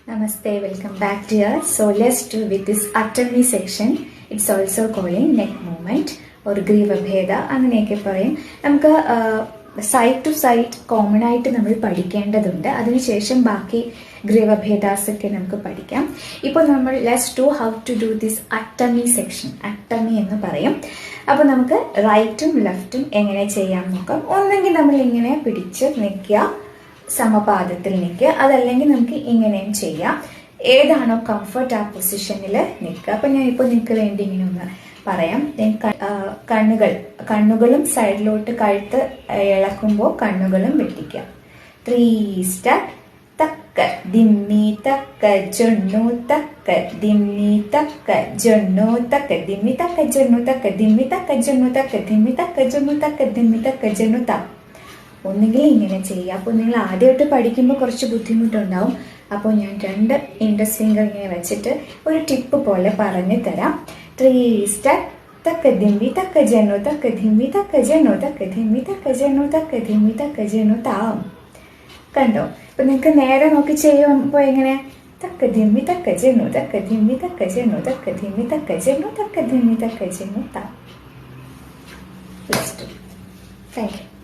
Namaste, welcome back dear. So let's do with this attorney section. It's also calling neck movement or Grivabheda അങ്ങനെയൊക്കെ പറയും. നമുക്ക് side to side common ആയിട്ട് നമ്മൾ പഠിക്കേണ്ടതുണ്ട്. അതിനുശേഷം ബാക്കി ഗ്രീവഭേദാസ് ഒക്കെ നമുക്ക് പഠിക്കാം. ഇപ്പോൾ നമ്മൾ let's do how to do this അട്ടമി സെക്ഷൻ. അട്ടമി എന്ന് പറയും. അപ്പോൾ നമുക്ക് റൈറ്റും ലെഫ്റ്റും എങ്ങനെ ചെയ്യാം നോക്കാം. ഒന്നെങ്കിൽ നമ്മൾ ഇങ്ങനെ പിടിച്ച് നിൽക്കുക, സമപാദത്തിൽ നിൽക്കുക, അതല്ലെങ്കിൽ നമുക്ക് ഇങ്ങനെയും ചെയ്യാം. ഏതാണോ കംഫർട്ട് ആ പൊസിഷനിൽ നിൽക്കുക. അപ്പം ഞാനിപ്പോൾ നിങ്ങൾക്ക് വേണ്ടി ഇങ്ങനെ ഒന്ന് പറയാം. കണ്ണുകളും സൈഡിലോട്ട് കഴുത്ത് ഇളക്കുമ്പോൾ കണ്ണുകളും വെട്ടിക്കുക. 3 സ്റ്റെപ്പ്. തക്ക ദിമ്മി തക്ക ജൊണ്ണു തക്ക ദിമ്മി തക്ക ജൊണ്ണു തക്ക ദിമ്മി തക്ക ജൊണ്ണു തക്ക ദിമ്മി തക്ക ജൊണ്ണു തക്ക ദിമ്മി തക്ക ജൊണ്ണു തക്ക ദിമ്മി തക്ക ജൊണ്ണു തക്ക. ഒന്നുകിൽ ഇങ്ങനെ ചെയ്യുക. അപ്പോൾ നിങ്ങൾ ആദ്യമായിട്ട് പഠിക്കുമ്പോൾ കുറച്ച് ബുദ്ധിമുട്ടുണ്ടാവും. അപ്പോൾ ഞാൻ 2 ഇൻഡെക്സ് ഫിംഗർ ഇങ്ങനെ വെച്ചിട്ട് ഒരു ടിപ്പ് പോലെ പറഞ്ഞു തരാം. 3 സ്റ്റെപ്പ്. തക്ക ദിമ്മി തക്ക ജനു തക്ക ദിമ്മി തക്ക ജനു തക്ക ദിമ്മി തക്ക ജനു തക്ക ദിമ്മി തക്ക ജനു താം. കണ്ടോ? ഇപ്പൊ നിങ്ങൾക്ക് നേരെ നോക്കി ചെയ്യുമ്പോൾ എങ്ങനെ തക്ക ദിമ്മി തക്ക ജനു തക്ക ദിമ്മി തക്ക ജനു തക്ക ദിമ്മി തക്ക ജനു തക്ക ദിമ്മി തക്ക ജനു താം. Thank you.